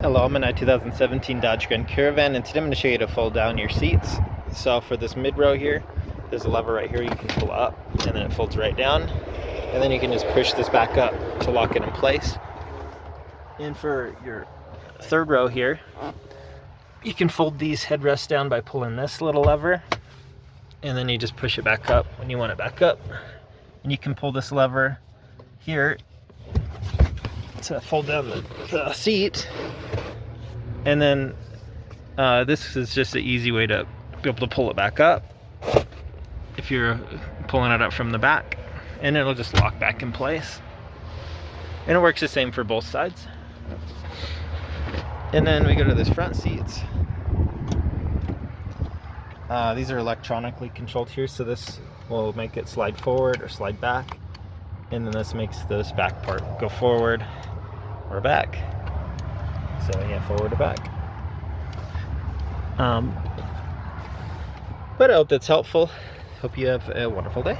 Hello, I'm in a 2017 Dodge Grand Caravan, and today I'm going to show you how to fold down your seats. So for this mid row here, there's a lever right here you can pull up, and then it folds right down, and then you can just push this back up to lock it in place. And for your third row here, you can fold these headrests down by pulling this little lever, and then you just push it back up when you want it back up. And you can pull this lever here to fold down the seat, and then this is just an easy way to be able to pull it back up if you're pulling it up from the back, and it'll just lock back in place. And it works the same for both sides. And then we go to this front seats. These are electronically controlled here, so this will make it slide forward or slide back, and then this makes this back part go forward or back. So yeah, forward or back. But I hope that's helpful. Hope you have a wonderful day.